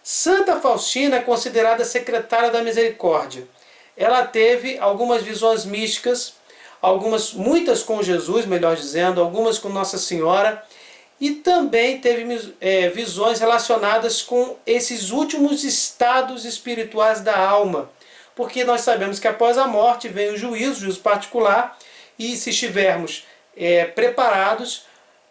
Santa Faustina é considerada secretária da misericórdia. Ela teve algumas visões místicas, muitas com Jesus, melhor dizendo, algumas com Nossa Senhora, e também teve visões relacionadas com esses últimos estados espirituais da alma, porque nós sabemos que após a morte vem o juízo particular, e se estivermos preparados,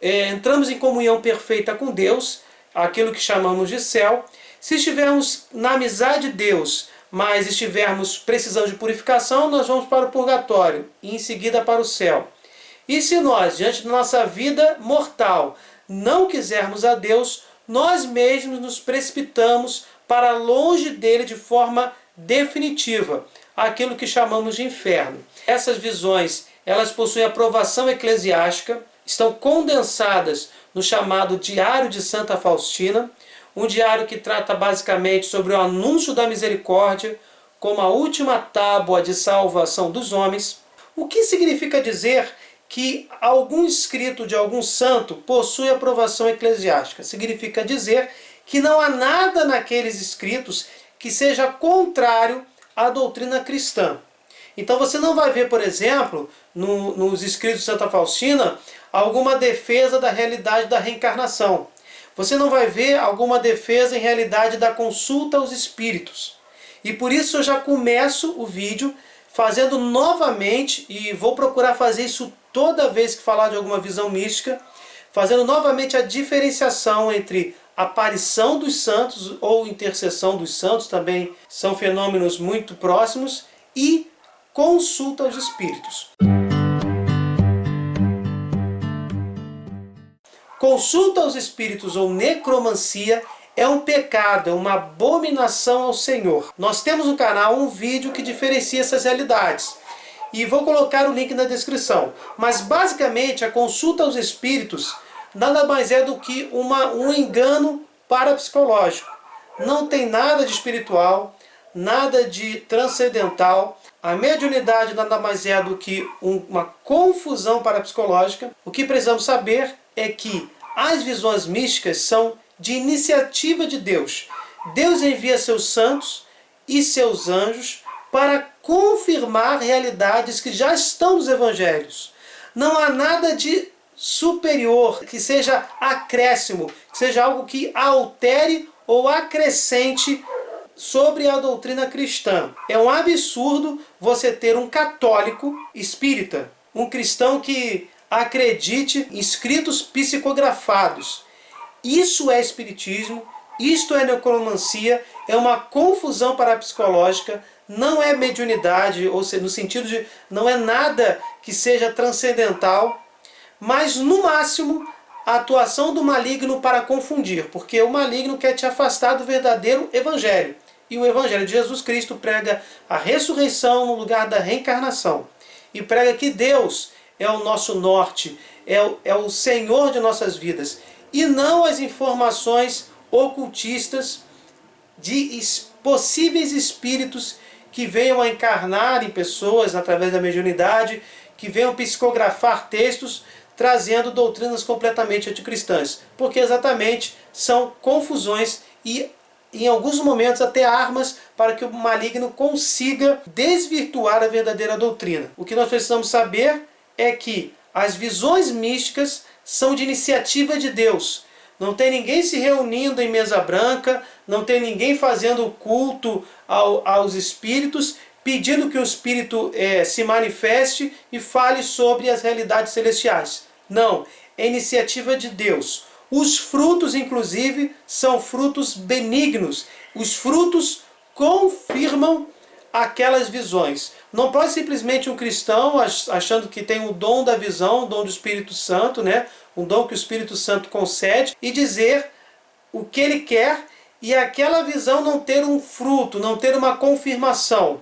entramos em comunhão perfeita com Deus, aquilo que chamamos de céu. Se estivermos na amizade de Deus, mas estivermos precisando de purificação, nós vamos para o purgatório e em seguida para o céu. E se nós, diante da nossa vida mortal, não quisermos a Deus, nós mesmos nos precipitamos para longe dele de forma definitiva, aquilo que chamamos de inferno. Essas visões, elas possuem aprovação eclesiástica, estão condensadas no chamado Diário de Santa Faustina, um diário que trata basicamente sobre o anúncio da misericórdia como a última tábua de salvação dos homens. O que significa dizer que algum escrito de algum santo possui aprovação eclesiástica? Significa dizer que não há nada naqueles escritos que seja contrário à doutrina cristã. Então você não vai ver, por exemplo, nos escritos de Santa Faustina, alguma defesa da realidade da reencarnação. Você não vai ver alguma defesa em realidade da consulta aos espíritos. E por isso eu já começo o vídeo fazendo novamente, e vou procurar fazer isso toda vez que falar de alguma visão mística, fazendo novamente a diferenciação entre aparição dos santos ou intercessão dos santos, também são fenômenos muito próximos, e consulta aos espíritos. Consulta aos espíritos ou necromancia é um pecado, é uma abominação ao Senhor. Nós temos no canal um vídeo que diferencia essas realidades. E vou colocar o link na descrição. Mas basicamente a consulta aos espíritos nada mais é do que um engano parapsicológico. Não tem nada de espiritual, nada de transcendental. A mediunidade nada mais é do que uma confusão parapsicológica. O que precisamos saber é que as visões místicas são de iniciativa de Deus. Deus envia seus santos e seus anjos para confirmar realidades que já estão nos evangelhos. Não há nada de superior, que seja acréscimo, que seja algo que altere ou acrescente sobre a doutrina cristã. É um absurdo você ter um católico espírita, um cristão que acredite em escritos psicografados. Isso é espiritismo, isto é necromancia, é uma confusão parapsicológica, não é mediunidade, ou seja, no sentido de não é nada que seja transcendental, mas no máximo a atuação do maligno para confundir, porque o maligno quer te afastar do verdadeiro evangelho. E o evangelho de Jesus Cristo prega a ressurreição no lugar da reencarnação. E prega que Deus é o nosso norte, é o Senhor de nossas vidas, e não as informações ocultistas de possíveis espíritos que venham a encarnar em pessoas através da mediunidade, que venham psicografar textos trazendo doutrinas completamente anticristãs, porque exatamente são confusões e em alguns momentos até armas para que o maligno consiga desvirtuar a verdadeira doutrina. O que nós precisamos saber é que as visões místicas são de iniciativa de Deus. Não tem ninguém se reunindo em mesa branca, não tem ninguém fazendo culto aos espíritos, pedindo que o espírito se manifeste e fale sobre as realidades celestiais. Não, é iniciativa de Deus. Os frutos, inclusive, são frutos benignos. Os frutos confirmam aquelas visões. Não pode simplesmente um cristão, achando que tem o dom da visão, o dom do Espírito Santo, né? Um dom que o Espírito Santo concede, e dizer o que ele quer e aquela visão não ter um fruto, não ter uma confirmação.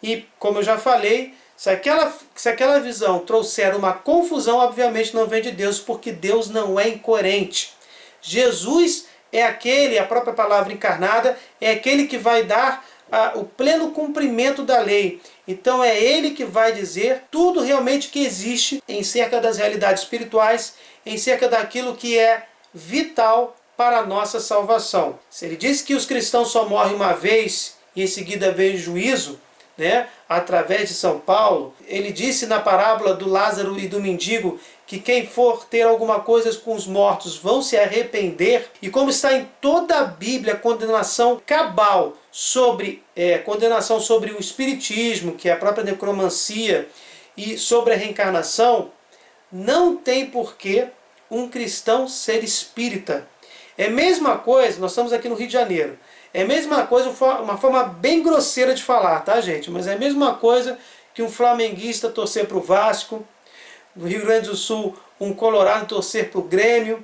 E, como eu já falei, se aquela visão trouxer uma confusão, obviamente não vem de Deus, porque Deus não é incoerente. Jesus é aquele, a própria palavra encarnada, é aquele que vai dar o pleno cumprimento da lei. Então é Ele que vai dizer tudo realmente que existe em cerca das realidades espirituais, em cerca daquilo que é vital para a nossa salvação. Se ele diz que os cristãos só morrem uma vez e em seguida vem o juízo, né, através de São Paulo, ele disse na parábola do Lázaro e do mendigo que quem for ter alguma coisa com os mortos vão se arrepender, e como está em toda a Bíblia condenação cabal sobre condenação sobre o espiritismo, que é a própria necromancia, e sobre a reencarnação, não tem porquê um cristão ser espírita. É a mesma coisa, nós estamos aqui no Rio de Janeiro, é a mesma coisa, uma forma bem grosseira de falar, tá, gente? Mas é a mesma coisa que um flamenguista torcer para o Vasco, no Rio Grande do Sul um colorado torcer para o Grêmio,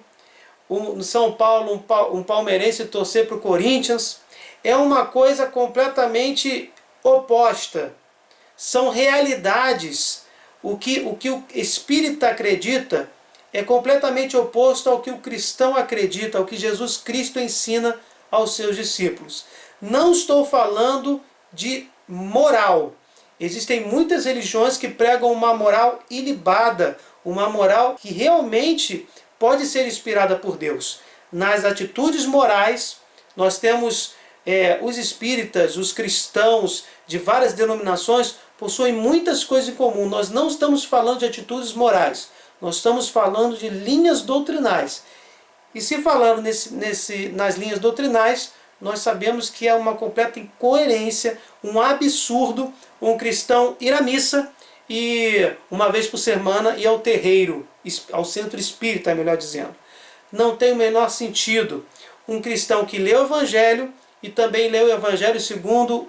no São Paulo um palmeirense torcer para o Corinthians. É uma coisa completamente oposta. São realidades. O que o espírita acredita é completamente oposto ao que o cristão acredita, ao que Jesus Cristo ensina aos seus discípulos. Não estou falando de moral. Existem muitas religiões que pregam uma moral ilibada, uma moral que realmente pode ser inspirada por Deus. Nas atitudes morais, nós temos os espíritas, os cristãos de várias denominações possuem muitas coisas em comum. Nós não estamos falando de atitudes morais, nós estamos falando de linhas doutrinais. E se falando nas linhas doutrinais, nós sabemos que é uma completa incoerência, um absurdo, um cristão ir à missa e uma vez por semana ir ao terreiro, ao centro espírita, melhor dizendo. Não tem o menor sentido. Um cristão que lê o Evangelho e também lê o Evangelho segundo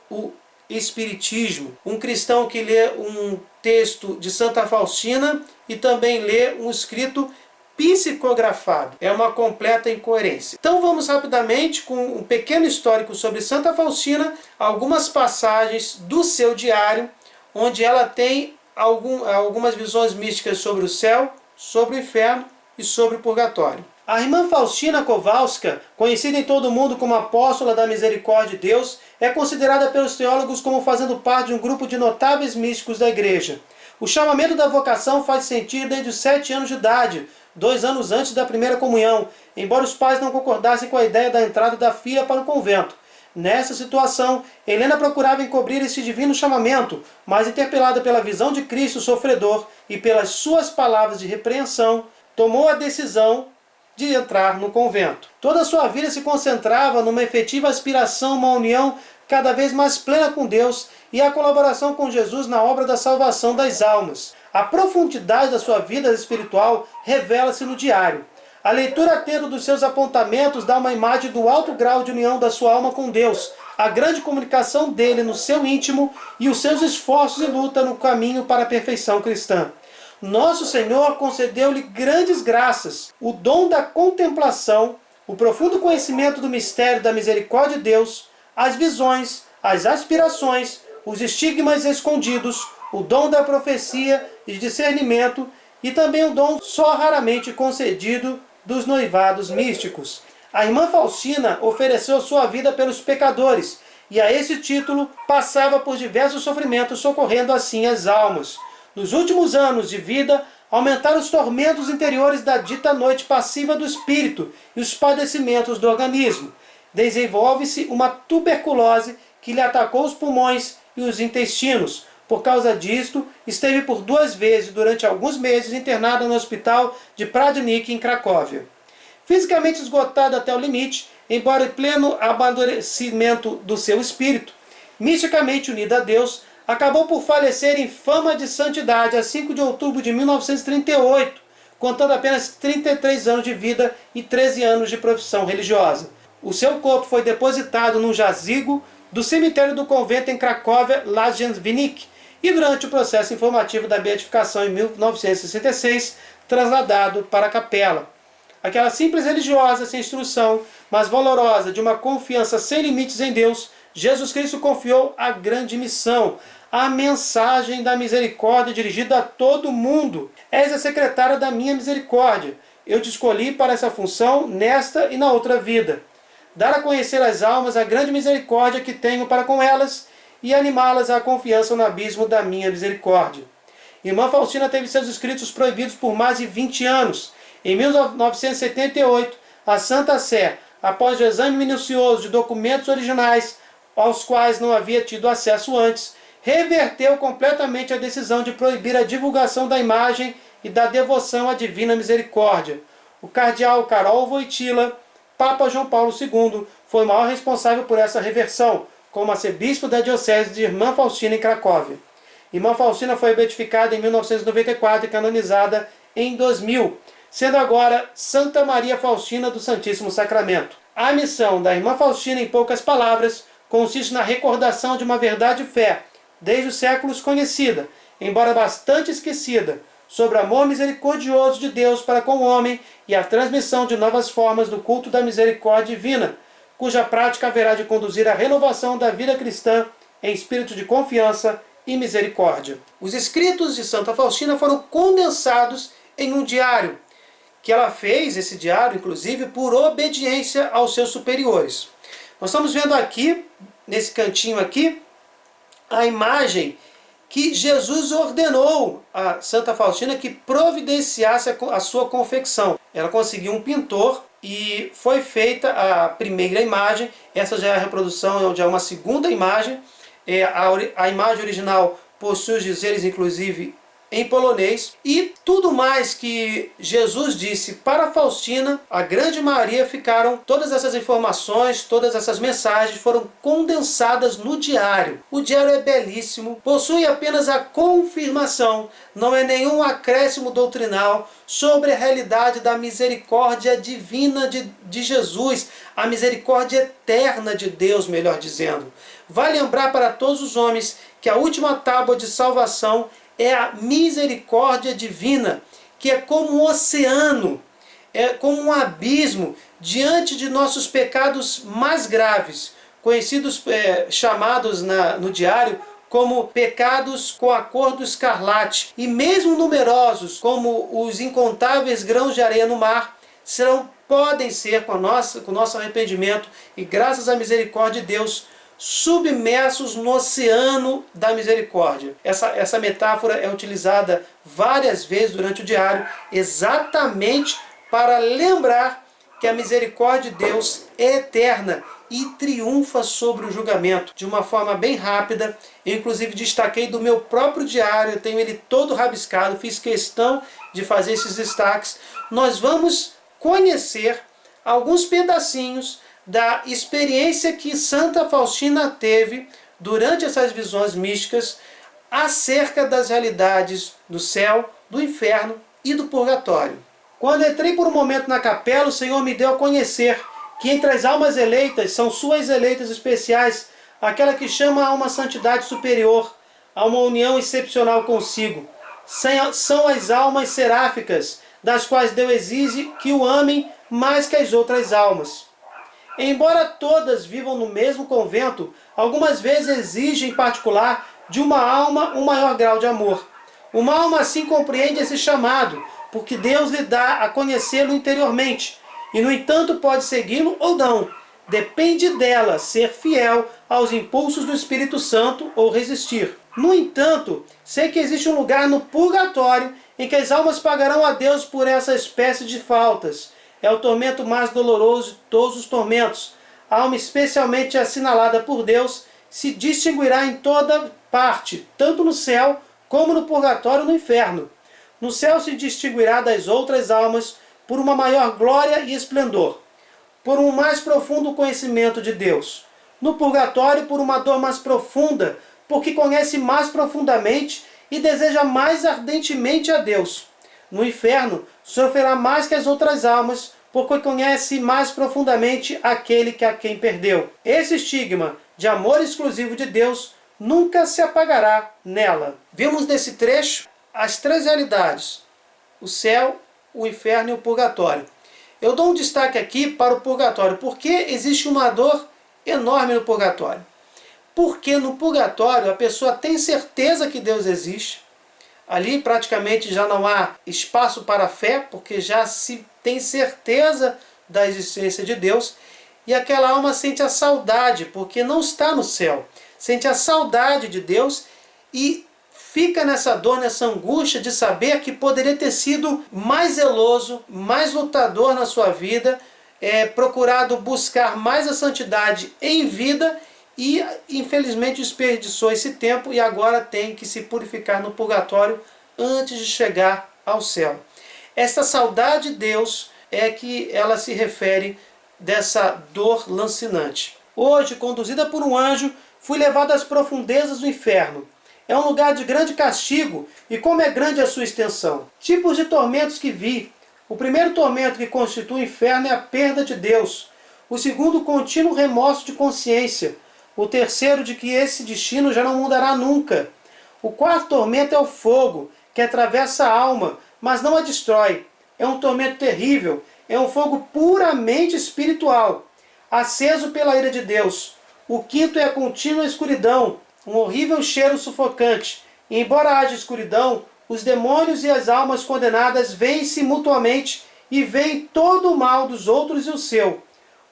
o Espiritismo. Um cristão que lê um texto de Santa Faustina e também lê um escrito psicografado. É uma completa incoerência. Então vamos rapidamente com um pequeno histórico sobre Santa Faustina, algumas passagens do seu diário, onde ela tem algumas visões místicas sobre o céu, sobre o inferno e sobre o purgatório. A irmã Faustina Kowalska, conhecida em todo o mundo como apóstola da misericórdia de Deus, é considerada pelos teólogos como fazendo parte de um grupo de notáveis místicos da Igreja. O chamamento da vocação faz sentir desde os 7 anos de idade, 2 anos antes da primeira comunhão, embora os pais não concordassem com a ideia da entrada da filha para o convento. Nessa situação, Helena procurava encobrir esse divino chamamento, mas interpelada pela visão de Cristo sofredor e pelas suas palavras de repreensão, tomou a decisão de entrar no convento. Toda a sua vida se concentrava numa efetiva aspiração, uma união cada vez mais plena com Deus e a colaboração com Jesus na obra da salvação das almas. A profundidade da sua vida espiritual revela-se no diário. A leitura atenta dos seus apontamentos dá uma imagem do alto grau de união da sua alma com Deus, a grande comunicação dele no seu íntimo e os seus esforços e luta no caminho para a perfeição cristã. Nosso Senhor concedeu-lhe grandes graças, o dom da contemplação, o profundo conhecimento do mistério da misericórdia de Deus, as visões, as aspirações, os estigmas escondidos, o dom da profecia e discernimento e também o dom só raramente concedido dos noivados místicos. A irmã Faustina ofereceu sua vida pelos pecadores e a esse título passava por diversos sofrimentos, socorrendo assim as almas. Nos últimos anos de vida, aumentaram os tormentos interiores da dita noite passiva do espírito e os padecimentos do organismo. Desenvolve-se uma tuberculose que lhe atacou os pulmões e os intestinos. Por causa disto, esteve por 2 vezes durante alguns meses internada no hospital de Pradnik, em Cracóvia. Fisicamente esgotada até o limite, embora em pleno amadurecimento do seu espírito, misticamente unida a Deus, acabou por falecer em fama de santidade a 5 de outubro de 1938, contando apenas 33 anos de vida e 13 anos de profissão religiosa. O seu corpo foi depositado num jazigo do cemitério do convento em Cracóvia, Laziennik, e durante o processo informativo da beatificação em 1966, trasladado para a capela. Aquela simples religiosa sem instrução, mas valorosa, de uma confiança sem limites em Deus, Jesus Cristo confiou a grande missão, a mensagem da misericórdia dirigida a todo mundo. És a secretária da minha misericórdia. Eu te escolhi para essa função nesta e na outra vida. Dar a conhecer às almas a grande misericórdia que tenho para com elas e animá-las à confiança no abismo da minha misericórdia. Irmã Faustina teve seus escritos proibidos por mais de 20 anos. Em 1978, a Santa Sé, após o exame minucioso de documentos originais aos quais não havia tido acesso antes, reverteu completamente a decisão de proibir a divulgação da imagem e da devoção à Divina Misericórdia. O cardeal Karol Wojtyła, Papa João Paulo II, foi o maior responsável por essa reversão, como arcebispo da diocese de Irmã Faustina em Cracóvia. Irmã Faustina foi beatificada em 1994 e canonizada em 2000, sendo agora Santa Maria Faustina do Santíssimo Sacramento. A missão da Irmã Faustina, em poucas palavras, consiste na recordação de uma verdade de fé, desde os séculos conhecida, embora bastante esquecida, sobre o amor misericordioso de Deus para com o homem e a transmissão de novas formas do culto da misericórdia divina, cuja prática haverá de conduzir à renovação da vida cristã em espírito de confiança e misericórdia. Os escritos de Santa Faustina foram condensados em um diário, que ela fez, esse diário, inclusive, por obediência aos seus superiores. Nós estamos vendo aqui, nesse cantinho aqui, a imagem que Jesus ordenou a Santa Faustina que providenciasse a sua confecção. Ela conseguiu um pintor e foi feita a primeira imagem. Essa já é a reprodução, já é uma segunda imagem. A imagem original possui os dizeres, inclusive, em polonês. E tudo mais que Jesus disse para Faustina, a grande maioria ficaram, todas essas informações, todas essas mensagens foram condensadas no diário. O diário é belíssimo, possui apenas a confirmação, não é nenhum acréscimo doutrinal sobre a realidade da misericórdia divina de Jesus, a misericórdia eterna de Deus, melhor dizendo. Vai lembrar para todos os homens que a última tábua de salvação é a misericórdia divina, que é como um oceano, é como um abismo diante de nossos pecados mais graves, conhecidos, chamados no diário como pecados com a cor do escarlate. E mesmo numerosos, como os incontáveis grãos de areia no mar, podem ser, com o nosso arrependimento e graças à misericórdia de Deus, submersos no oceano da misericórdia. Essa metáfora é utilizada várias vezes durante o diário, exatamente para lembrar que a misericórdia de Deus é eterna e triunfa sobre o julgamento de uma forma bem rápida. Eu, inclusive, destaquei do meu próprio diário, eu tenho ele todo rabiscado, fiz questão de fazer esses destaques. Nós vamos conhecer alguns pedacinhos da experiência que Santa Faustina teve durante essas visões místicas acerca das realidades do céu, do inferno e do purgatório. Quando entrei por um momento na capela, o Senhor me deu a conhecer que entre as almas eleitas são suas eleitas especiais, aquela que chama a uma santidade superior, a uma união excepcional consigo. São as almas seráficas, das quais Deus exige que o amem mais que as outras almas. Embora todas vivam no mesmo convento, algumas vezes exigem em particular de uma alma um maior grau de amor. Uma alma assim compreende esse chamado, porque Deus lhe dá a conhecê-lo interiormente, e no entanto pode segui-lo ou não. Depende dela ser fiel aos impulsos do Espírito Santo ou resistir. No entanto, sei que existe um lugar no purgatório em que as almas pagarão a Deus por essa espécie de faltas. É o tormento mais doloroso de todos os tormentos. A alma especialmente assinalada por Deus se distinguirá em toda parte, tanto no céu como no purgatório e no inferno. No céu se distinguirá das outras almas por uma maior glória e esplendor, por um mais profundo conhecimento de Deus. No purgatório, por uma dor mais profunda, porque conhece mais profundamente e deseja mais ardentemente a Deus. No inferno, sofrerá mais que as outras almas, porque conhece mais profundamente aquele que a quem perdeu. Esse estigma de amor exclusivo de Deus nunca se apagará nela. Vimos nesse trecho as três realidades: o céu, o inferno e o purgatório. Eu dou um destaque aqui para o purgatório, porque existe uma dor enorme no purgatório. Porque no purgatório a pessoa tem certeza que Deus existe. Ali praticamente já não há espaço para a fé, porque já se tem certeza da existência de Deus. E aquela alma sente a saudade, porque não está no céu. Sente a saudade de Deus e fica nessa dor, nessa angústia de saber que poderia ter sido mais zeloso, mais lutador na sua vida, procurado buscar mais a santidade em vida e infelizmente desperdiçou esse tempo e agora tem que se purificar no purgatório antes de chegar ao céu. Esta saudade de Deus é que ela se refere dessa dor lancinante. Hoje, conduzida por um anjo, fui levado às profundezas do inferno. É um lugar de grande castigo, e como é grande a sua extensão. Tipos de tormentos que vi. O primeiro tormento que constitui o inferno é a perda de Deus. O segundo, o contínuo remorso de consciência. O terceiro, de que esse destino já não mudará nunca. O quarto tormento é o fogo, que atravessa a alma, mas não a destrói. É um tormento terrível, é um fogo puramente espiritual, aceso pela ira de Deus. O quinto é a contínua escuridão, um horrível cheiro sufocante. E embora haja escuridão, os demônios e as almas condenadas veem-se mutuamente e veem todo o mal dos outros e o seu.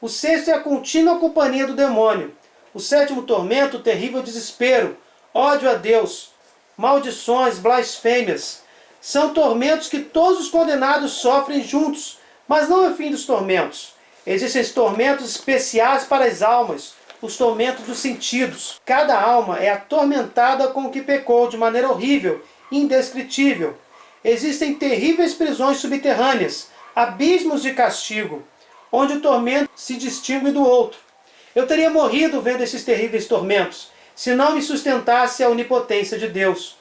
O sexto é a contínua companhia do demônio. O sétimo tormento, o terrível desespero, ódio a Deus, maldições, blasfêmias. São tormentos que todos os condenados sofrem juntos, mas não é o fim dos tormentos. Existem tormentos especiais para as almas, os tormentos dos sentidos. Cada alma é atormentada com o que pecou de maneira horrível, indescritível. Existem terríveis prisões subterrâneas, abismos de castigo, onde o tormento se distingue do outro. Eu teria morrido vendo esses terríveis tormentos, se não me sustentasse a onipotência de Deus.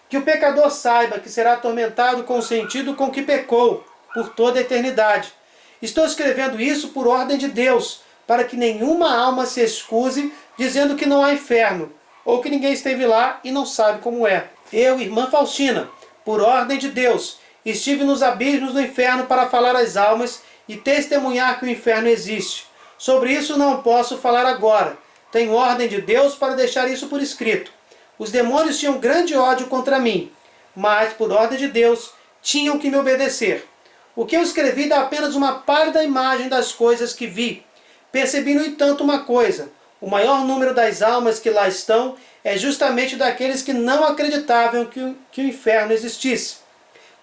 Que o pecador saiba que será atormentado com o sentido com que pecou, por toda a eternidade. Estou escrevendo isso por ordem de Deus, para que nenhuma alma se excuse dizendo que não há inferno, ou que ninguém esteve lá e não sabe como é. Eu, irmã Faustina, por ordem de Deus, estive nos abismos do inferno para falar às almas e testemunhar que o inferno existe. Sobre isso não posso falar agora. Tenho ordem de Deus para deixar isso por escrito. Os demônios tinham grande ódio contra mim, mas, por ordem de Deus, tinham que me obedecer. O que eu escrevi dá apenas uma pálida imagem das coisas que vi. Percebi, no entanto, uma coisa. O maior número das almas que lá estão é justamente daqueles que não acreditavam que o inferno existisse.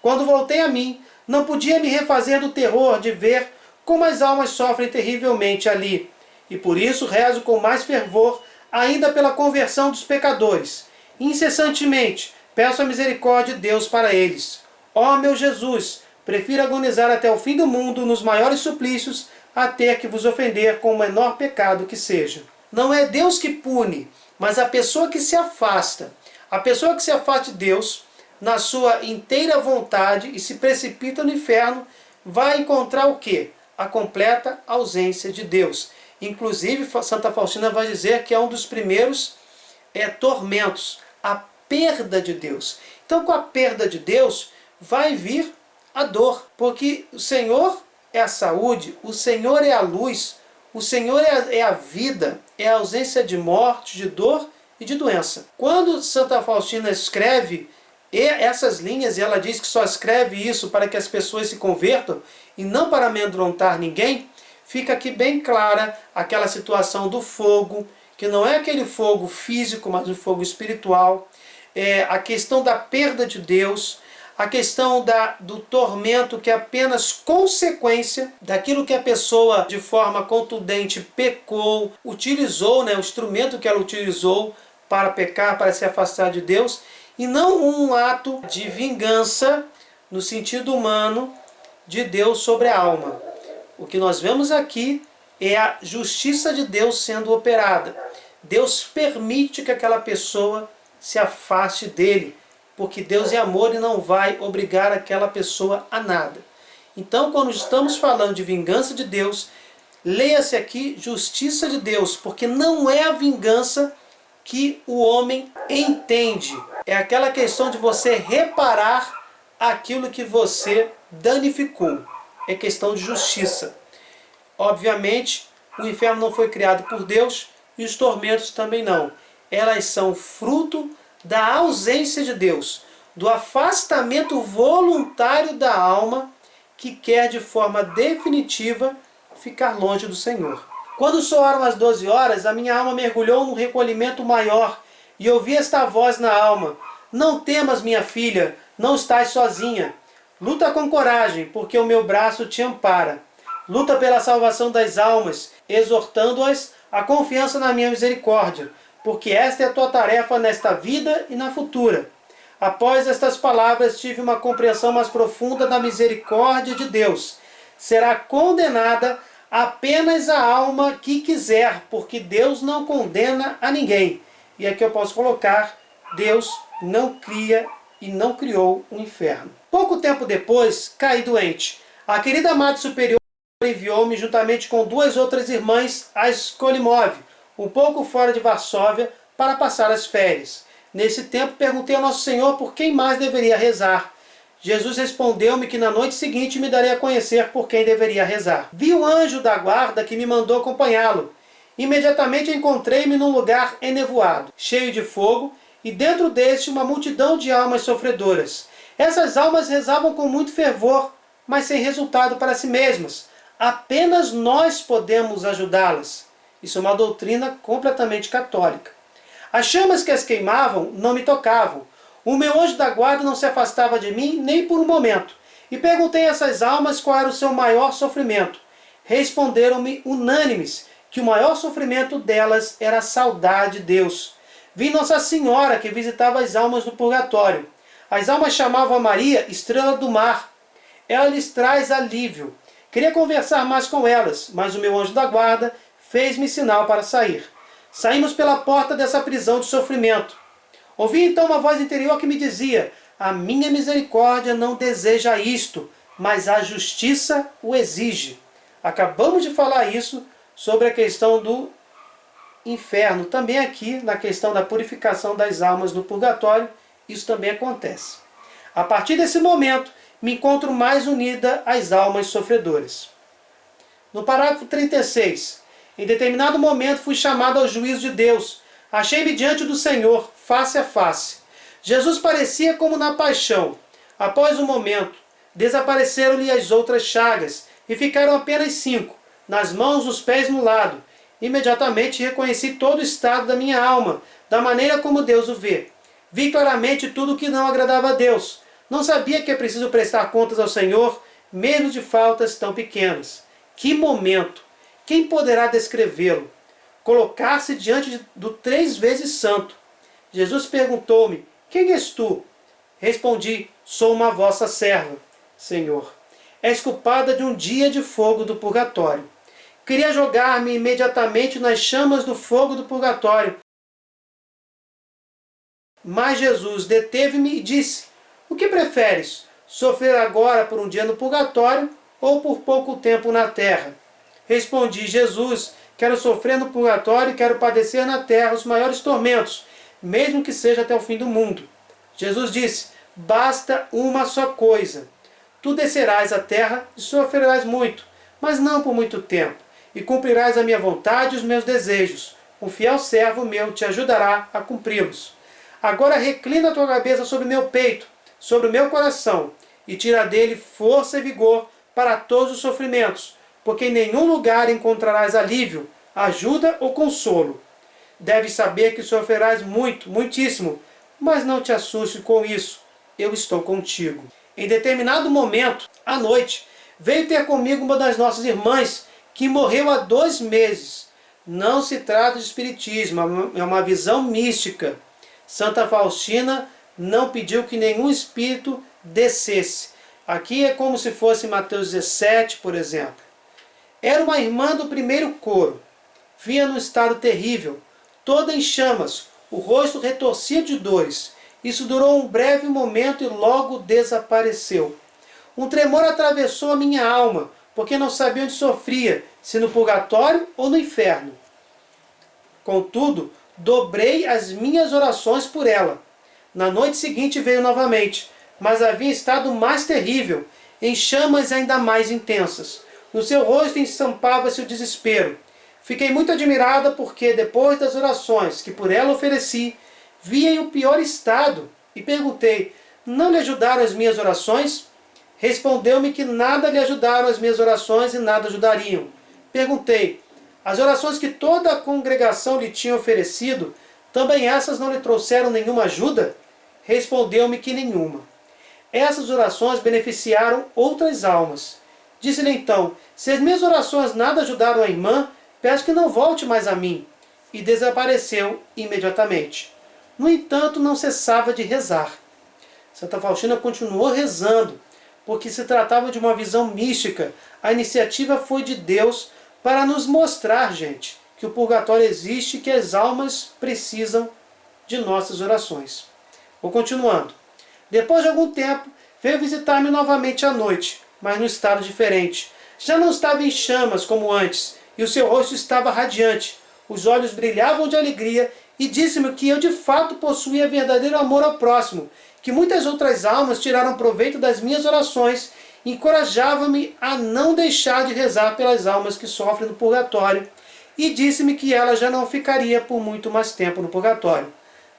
Quando voltei a mim, não podia me refazer do terror de ver como as almas sofrem terrivelmente ali. E por isso rezo com mais fervor ainda pela conversão dos pecadores. Incessantemente peço a misericórdia de Deus para eles. Ó meu Jesus, prefiro agonizar até o fim do mundo nos maiores suplícios a ter que vos ofender com o menor pecado que seja. Não é Deus que pune, mas a pessoa que se afasta. A pessoa que se afasta de Deus, na sua inteira vontade, e se precipita no inferno, vai encontrar o quê? A completa ausência de Deus. Inclusive, Santa Faustina vai dizer que é um dos primeiros tormentos, a perda de Deus. Então, com a perda de Deus, vai vir a dor, porque o Senhor é a saúde, o Senhor é a luz, o Senhor é a vida, é a ausência de morte, de dor e de doença. Quando Santa Faustina escreve essas linhas, e ela diz que só escreve isso para que as pessoas se convertam e não para amedrontar ninguém, fica aqui bem clara aquela situação do fogo, que não é aquele fogo físico, mas um fogo espiritual, a questão da perda de Deus, a questão do tormento, que é apenas consequência daquilo que a pessoa, de forma contundente, pecou, utilizou, o instrumento que ela utilizou para pecar, para se afastar de Deus, e não um ato de vingança, no sentido humano, de Deus sobre a alma. O que nós vemos aqui é a justiça de Deus sendo operada. Deus permite que aquela pessoa se afaste dele, porque Deus é amor e não vai obrigar aquela pessoa a nada. Então, quando estamos falando de vingança de Deus, leia-se aqui justiça de Deus, porque não é a vingança que o homem entende. É aquela questão de você reparar aquilo que você danificou. É questão de justiça. Obviamente, o inferno não foi criado por Deus e os tormentos também não. Elas são fruto da ausência de Deus, do afastamento voluntário da alma que quer de forma definitiva ficar longe do Senhor. Quando soaram as 12 horas, a minha alma mergulhou num recolhimento maior e ouvi esta voz na alma: não temas, minha filha, não estás sozinha. Luta com coragem, porque o meu braço te ampara. luta pela salvação das almas, exortando-as à confiança na minha misericórdia, porque esta é a tua tarefa nesta vida e na futura. Após estas palavras, tive uma compreensão mais profunda da misericórdia de Deus. Será condenada apenas a alma que quiser, porque Deus não condena a ninguém. E aqui eu posso colocar, Deus não cria e não criou o inferno. Pouco tempo depois, caí doente. A querida Madre Superior enviou-me juntamente com 2 outras irmãs a Skolimov, um pouco fora de Varsóvia, para passar as férias. Nesse tempo, perguntei ao Nosso Senhor por quem mais deveria rezar. Jesus respondeu-me que na noite seguinte me daria a conhecer por quem deveria rezar. Vi o anjo da guarda que me mandou acompanhá-lo. Imediatamente encontrei-me num lugar enevoado, cheio de fogo, e dentro deste uma multidão de almas sofredoras. Essas almas rezavam com muito fervor, mas sem resultado para si mesmas. Apenas nós podemos ajudá-las. Isso é uma doutrina completamente católica. As chamas que as queimavam não me tocavam. O meu anjo da guarda não se afastava de mim nem por um momento. E perguntei a essas almas qual era o seu maior sofrimento. Responderam-me unânimes que o maior sofrimento delas era a saudade de Deus. Vi Nossa Senhora que visitava as almas no purgatório. As almas chamavam a Maria Estrela do Mar. Ela lhes traz alívio. Queria conversar mais com elas, mas o meu anjo da guarda fez-me sinal para sair. Saímos pela porta dessa prisão de sofrimento. Ouvi então uma voz interior que me dizia: a minha misericórdia não deseja isto, mas a justiça o exige. Acabamos de falar isso sobre a questão do inferno. Também aqui, na questão da purificação das almas no purgatório, isso também acontece. A partir desse momento, me encontro mais unida às almas sofredoras. No parágrafo 36, em determinado momento fui chamado ao juízo de Deus. Achei-me diante do Senhor, face a face. Jesus parecia como na paixão. Após um momento, desapareceram-lhe as outras chagas, e ficaram apenas 5, nas mãos, nos pés e no lado. Imediatamente reconheci todo o estado da minha alma, da maneira como Deus o vê. Vi claramente tudo o que não agradava a Deus. Não sabia que é preciso prestar contas ao Senhor, mesmo de faltas tão pequenas. Que momento! Quem poderá descrevê-lo? Colocar-se diante do 3 vezes santo. Jesus perguntou-me: quem és tu? Respondi: sou uma vossa serva, Senhor. És culpada de um dia de fogo do purgatório. Queria jogar-me imediatamente nas chamas do fogo do purgatório. Mas Jesus deteve-me e disse: o que preferes? Sofrer agora por um dia no purgatório ou por pouco tempo na terra? Respondi: Jesus, quero sofrer no purgatório e quero padecer na terra os maiores tormentos, mesmo que seja até o fim do mundo. Jesus disse: basta uma só coisa. Tu descerás à terra e sofrerás muito, mas não por muito tempo, e cumprirás a minha vontade e os meus desejos. Um fiel servo meu te ajudará a cumpri-los. Agora reclina a tua cabeça sobre meu peito, sobre o meu coração, e tira dele força e vigor para todos os sofrimentos, porque em nenhum lugar encontrarás alívio, ajuda ou consolo. Deves saber que sofrerás muito, muitíssimo, mas não te assuste com isso, eu estou contigo. Em determinado momento, à noite, veio ter comigo uma das nossas irmãs, que morreu há 2 meses. Não se trata de espiritismo, é uma visão mística. Santa Faustina não pediu que nenhum espírito descesse. Aqui é como se fosse Mateus 17, por exemplo. Era uma irmã do primeiro coro. Vinha num estado terrível, toda em chamas, o rosto retorcido de dores. Isso durou um breve momento e logo desapareceu. Um tremor atravessou a minha alma, porque não sabia onde sofria, se no purgatório ou no inferno. Contudo, dobrei as minhas orações por ela. Na noite seguinte veio novamente, mas havia estado mais terrível, em chamas ainda mais intensas. No seu rosto estampava-se o desespero. Fiquei muito admirada porque, depois das orações que por ela ofereci, via em um pior estado e perguntei: não lhe ajudaram as minhas orações? Respondeu-me que nada lhe ajudaram as minhas orações e nada ajudariam. Perguntei: as orações que toda a congregação lhe tinha oferecido, também essas não lhe trouxeram nenhuma ajuda? Respondeu-me que nenhuma. Essas orações beneficiaram outras almas. Disse-lhe então: se as minhas orações nada ajudaram a irmã, peço que não volte mais a mim. E desapareceu imediatamente. No entanto, não cessava de rezar. Santa Faustina continuou rezando, porque se tratava de uma visão mística. A iniciativa foi de Deus para nos mostrar, gente, que o purgatório existe e que as almas precisam de nossas orações. Vou continuando. Depois de algum tempo, veio visitar-me novamente à noite, mas num estado diferente. Já não estava em chamas como antes, e o seu rosto estava radiante. Os olhos brilhavam de alegria e disse-me que eu de fato possuía verdadeiro amor ao próximo, que muitas outras almas tiraram proveito das minhas orações e encorajava-me a não deixar de rezar pelas almas que sofrem no purgatório, e disse-me que ela já não ficaria por muito mais tempo no purgatório.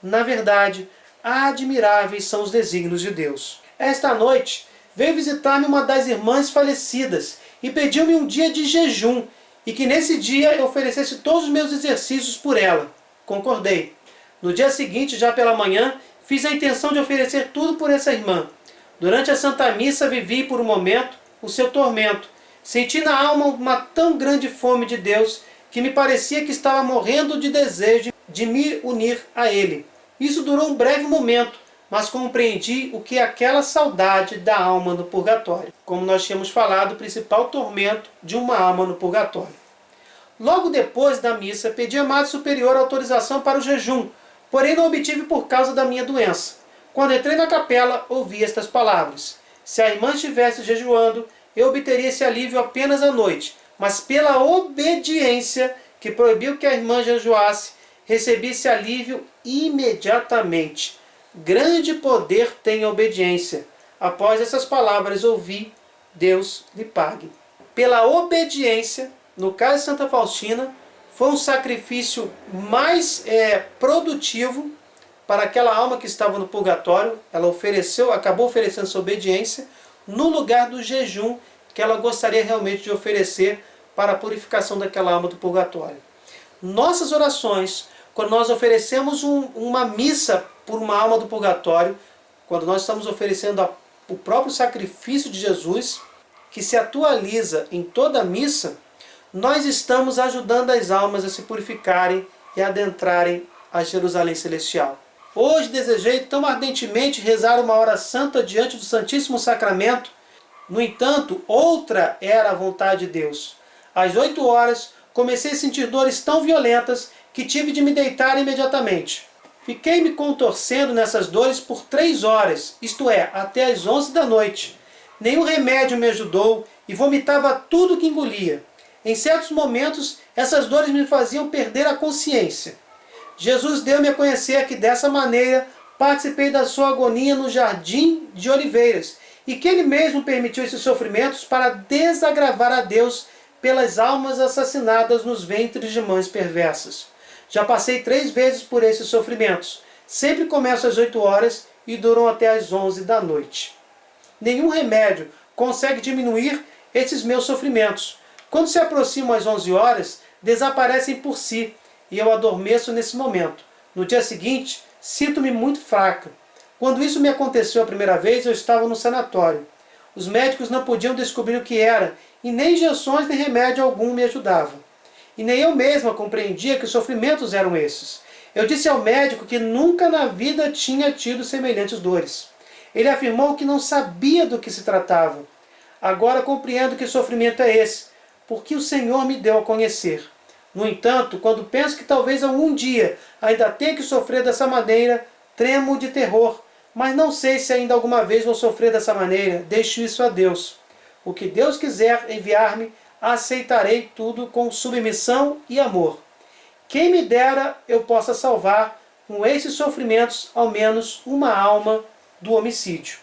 Na verdade, admiráveis são os desígnios de Deus. Esta noite veio visitar-me uma das irmãs falecidas e pediu-me um dia de jejum e que nesse dia eu oferecesse todos os meus exercícios por ela. Concordei. No dia seguinte, já pela manhã, fiz a intenção de oferecer tudo por essa irmã. Durante a Santa Missa vivi por um momento o seu tormento. Senti na alma uma tão grande fome de Deus que me parecia que estava morrendo de desejo de me unir a Ele. Isso durou um breve momento, mas compreendi o que é aquela saudade da alma no purgatório. Como nós tínhamos falado, o principal tormento de uma alma no purgatório. Logo depois da missa, pedi à Madre Superior autorização para o jejum, porém não obtive por causa da minha doença. Quando entrei na capela, ouvi estas palavras: se a irmã estivesse jejuando, eu obteria esse alívio apenas à noite, mas pela obediência que proibiu que a irmã jejuasse, recebi esse alívio imediatamente. Grande poder tem a obediência. Após essas palavras ouvi: Deus lhe pague. Pela obediência, no caso de Santa Faustina, foi um sacrifício mais produtivo para aquela alma que estava no purgatório. Ela acabou oferecendo sua obediência no lugar do jejum que ela gostaria realmente de oferecer para a purificação daquela alma do purgatório. Nossas orações, quando nós oferecemos uma missa por uma alma do purgatório, quando nós estamos oferecendo o próprio sacrifício de Jesus, que se atualiza em toda a missa, nós estamos ajudando as almas a se purificarem e adentrarem a Jerusalém Celestial. Hoje desejei tão ardentemente rezar uma hora santa diante do Santíssimo Sacramento. No entanto, outra era a vontade de Deus. Às 8 horas, comecei a sentir dores tão violentas que tive de me deitar imediatamente. Fiquei me contorcendo nessas dores por 3 horas, isto é, até às 11 da noite. Nenhum remédio me ajudou e vomitava tudo que engolia. Em certos momentos, essas dores me faziam perder a consciência. Jesus deu-me a conhecer que dessa maneira participei da sua agonia no jardim de oliveiras e que ele mesmo permitiu esses sofrimentos para desagravar a Deus pelas almas assassinadas nos ventres de mães perversas. Já passei 3 vezes por esses sofrimentos. Sempre começo às 8 horas e duram até às 11 da noite. Nenhum remédio consegue diminuir esses meus sofrimentos. Quando se aproximam às 11 horas, desaparecem por si e eu adormeço nesse momento. No dia seguinte, sinto-me muito fraca. Quando isso me aconteceu a primeira vez, eu estava no sanatório. Os médicos não podiam descobrir o que era e nem injeções nem remédio algum me ajudavam. E nem eu mesma compreendia que sofrimentos eram esses. Eu disse ao médico que nunca na vida tinha tido semelhantes dores. Ele afirmou que não sabia do que se tratava. Agora compreendo que sofrimento é esse, porque o Senhor me deu a conhecer. No entanto, quando penso que talvez algum dia ainda tenha que sofrer dessa maneira, tremo de terror, mas não sei se ainda alguma vez vou sofrer dessa maneira. Deixo isso a Deus. O que Deus quiser enviar-me, aceitarei tudo com submissão e amor. Quem me dera eu possa salvar com esses sofrimentos ao menos uma alma do homicídio.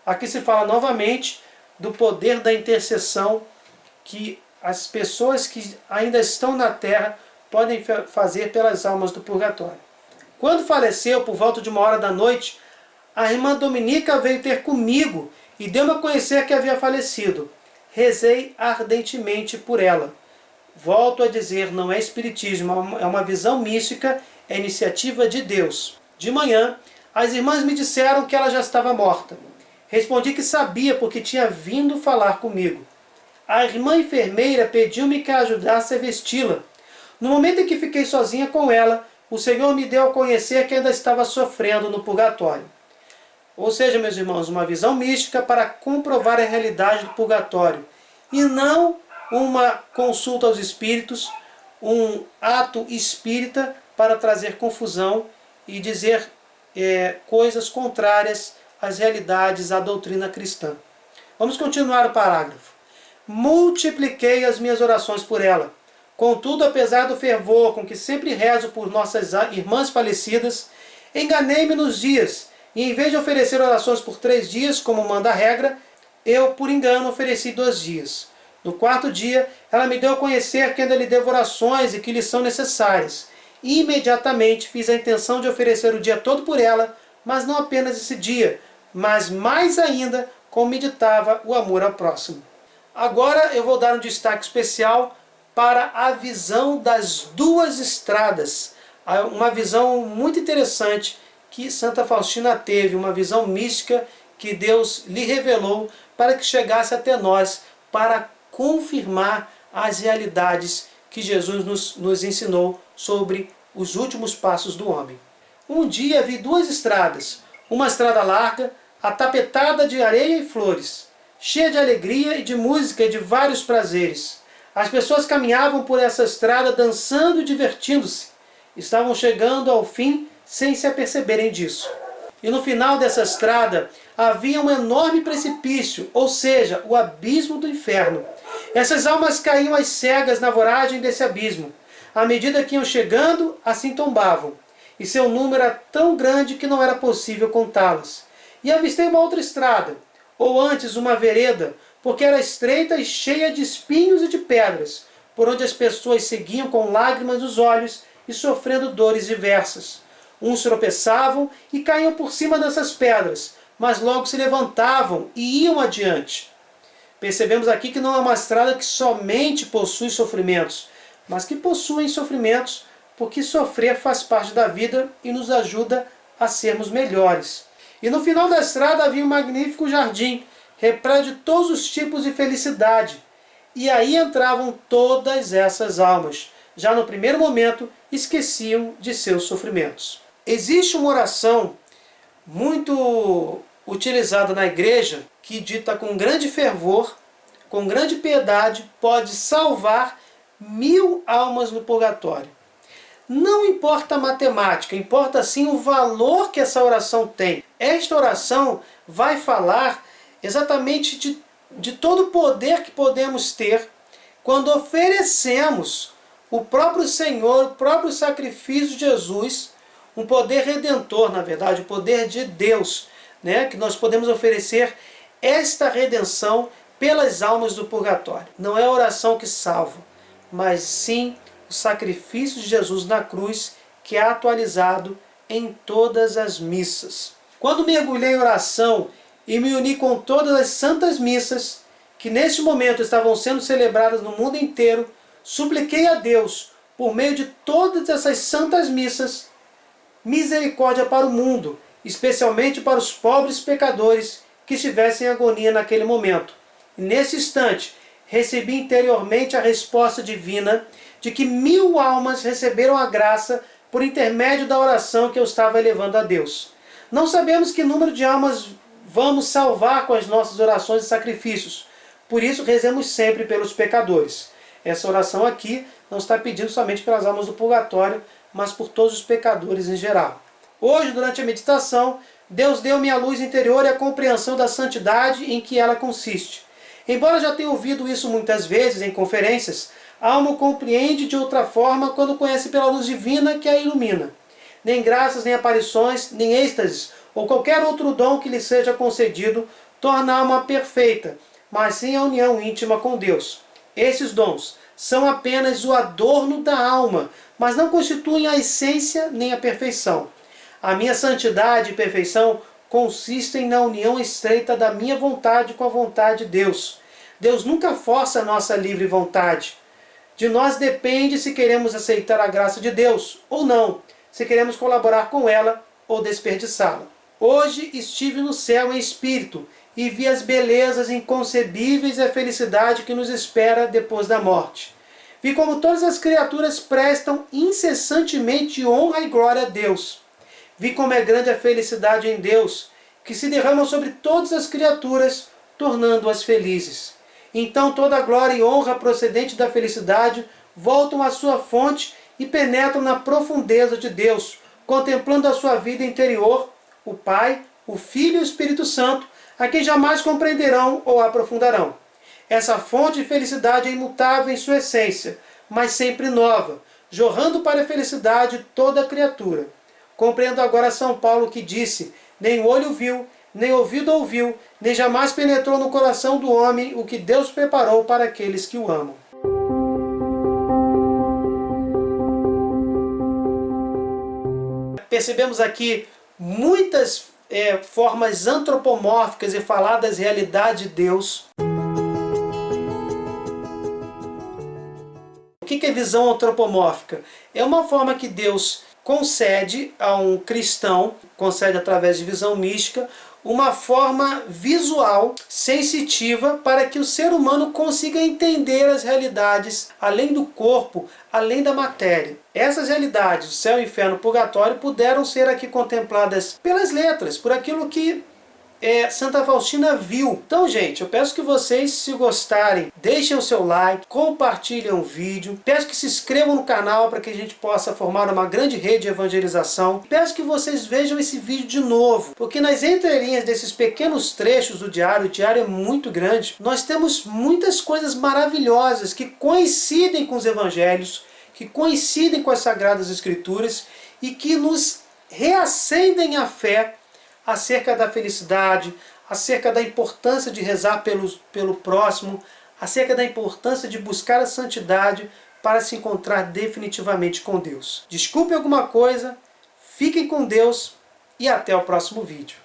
Aqui se fala novamente do poder da intercessão que as pessoas que ainda estão na terra podem fazer pelas almas do purgatório. Quando faleceu, por volta de 1 hora da noite, a irmã Dominica veio ter comigo e deu-me a conhecer que havia falecido. Rezei ardentemente por ela. Volto a dizer, não é espiritismo, é uma visão mística, é iniciativa de Deus. De manhã, as irmãs me disseram que ela já estava morta. Respondi que sabia porque tinha vindo falar comigo. A irmã enfermeira pediu-me que a ajudasse a vesti-la. No momento em que fiquei sozinha com ela, o Senhor me deu a conhecer que ainda estava sofrendo no purgatório. Ou seja, meus irmãos, uma visão mística para comprovar a realidade do purgatório. E não uma consulta aos espíritos, um ato espírita para trazer confusão e dizer coisas contrárias às realidades, à doutrina cristã. Vamos continuar o parágrafo. Multipliquei as minhas orações por ela. Contudo, apesar do fervor com que sempre rezo por nossas irmãs falecidas, enganei-me nos dias, e em vez de oferecer orações por 3 dias, como manda a regra, eu, por engano, ofereci 2 dias. No 4º dia, ela me deu a conhecer que ainda lhe devo orações e que lhe são necessárias. E imediatamente fiz a intenção de oferecer o dia todo por ela, mas não apenas esse dia, mas mais ainda como meditava o amor ao próximo. Agora eu vou dar um destaque especial para a visão das 2 estradas. Uma visão muito interessante que Santa Faustina teve, uma visão mística que Deus lhe revelou para que chegasse até nós, para confirmar as realidades que Jesus nos ensinou sobre os últimos passos do homem. Um dia vi 2 estradas, uma estrada larga, atapetada de areia e flores, cheia de alegria e de música e de vários prazeres. As pessoas caminhavam por essa estrada dançando e divertindo-se. Estavam chegando ao fim sem se aperceberem disso. E no final dessa estrada havia um enorme precipício, ou seja, o abismo do inferno. Essas almas caíam às cegas na voragem desse abismo. À medida que iam chegando, assim tombavam. E seu número era tão grande que não era possível contá-las. E avistei uma outra estrada, ou antes uma vereda, porque era estreita e cheia de espinhos e de pedras, por onde as pessoas seguiam com lágrimas nos olhos e sofrendo dores diversas. Uns tropeçavam e caíam por cima dessas pedras, mas logo se levantavam e iam adiante. Percebemos aqui que não é uma estrada que somente possui sofrimentos, mas que possui sofrimentos porque sofrer faz parte da vida e nos ajuda a sermos melhores. E no final da estrada havia um magnífico jardim, repleto de todos os tipos de felicidade. E aí entravam todas essas almas. Já no primeiro momento, esqueciam de seus sofrimentos. Existe uma oração muito utilizada na igreja, que dita com grande fervor, com grande piedade, pode salvar 1000 almas no purgatório. Não importa a matemática, importa sim o valor que essa oração tem. Esta oração vai falar exatamente de todo o poder que podemos ter quando oferecemos o próprio Senhor, o próprio sacrifício de Jesus, um poder redentor, na verdade, o poder de Deus, né? Que nós podemos oferecer esta redenção pelas almas do purgatório. Não é a oração que salva, mas sim o sacrifício de Jesus na cruz, que é atualizado em todas as missas. Quando mergulhei em oração e me uni com todas as santas missas, que neste momento estavam sendo celebradas no mundo inteiro, supliquei a Deus, por meio de todas essas santas missas, misericórdia para o mundo, especialmente para os pobres pecadores que estivessem em agonia naquele momento. E nesse instante, recebi interiormente a resposta divina de que 1000 almas receberam a graça por intermédio da oração que eu estava elevando a Deus. Não sabemos que número de almas vamos salvar com as nossas orações e sacrifícios. Por isso, rezemos sempre pelos pecadores. Essa oração aqui não está pedindo somente pelas almas do purgatório, mas por todos os pecadores em geral. Hoje, durante a meditação, Deus deu-me a luz interior e a compreensão da santidade em que ela consiste. Embora já tenha ouvido isso muitas vezes em conferências, a alma o compreende de outra forma quando conhece pela luz divina que a ilumina. Nem graças, nem aparições, nem êxtases, ou qualquer outro dom que lhe seja concedido, torna a alma perfeita, mas sim a união íntima com Deus. Esses dons são apenas o adorno da alma, mas não constituem a essência nem a perfeição. A minha santidade e perfeição consistem na união estreita da minha vontade com a vontade de Deus. Deus nunca força a nossa livre vontade. De nós depende se queremos aceitar a graça de Deus ou não, se queremos colaborar com ela ou desperdiçá-la. Hoje estive no céu em espírito e vi as belezas inconcebíveis e a felicidade que nos espera depois da morte. Vi como todas as criaturas prestam incessantemente honra e glória a Deus. Vi como é grande a felicidade em Deus, que se derrama sobre todas as criaturas, tornando-as felizes. Então toda a glória e honra procedente da felicidade voltam à sua fonte e penetram na profundeza de Deus, contemplando a sua vida interior, o Pai, o Filho e o Espírito Santo, a quem jamais compreenderão ou aprofundarão. Essa fonte de felicidade é imutável em sua essência, mas sempre nova, jorrando para a felicidade de toda a criatura. Compreendo agora São Paulo que disse: nem olho viu, nem ouvido ouviu, nem jamais penetrou no coração do homem o que Deus preparou para aqueles que o amam. Percebemos aqui muitas formas antropomórficas de falar das realidades de Deus. O que é visão antropomórfica? É uma forma que Deus concede a um cristão, concede através de visão mística, uma forma visual, sensitiva, para que o ser humano consiga entender as realidades além do corpo, além da matéria. Essas realidades, o céu, o inferno, o purgatório, puderam ser aqui contempladas pelas letras, por aquilo que Santa Faustina viu. Então, gente, eu peço que vocês, se gostarem, deixem o seu like, compartilhem o vídeo, peço que se inscrevam no canal para que a gente possa formar uma grande rede de evangelização. Peço que vocês vejam esse vídeo de novo, porque nas entrelinhas desses pequenos trechos do diário, o diário é muito grande, nós temos muitas coisas maravilhosas que coincidem com os evangelhos, que coincidem com as Sagradas Escrituras e que nos reacendem a fé acerca da felicidade, acerca da importância de rezar pelo próximo, acerca da importância de buscar a santidade para se encontrar definitivamente com Deus. Desculpe alguma coisa, fiquem com Deus e até o próximo vídeo.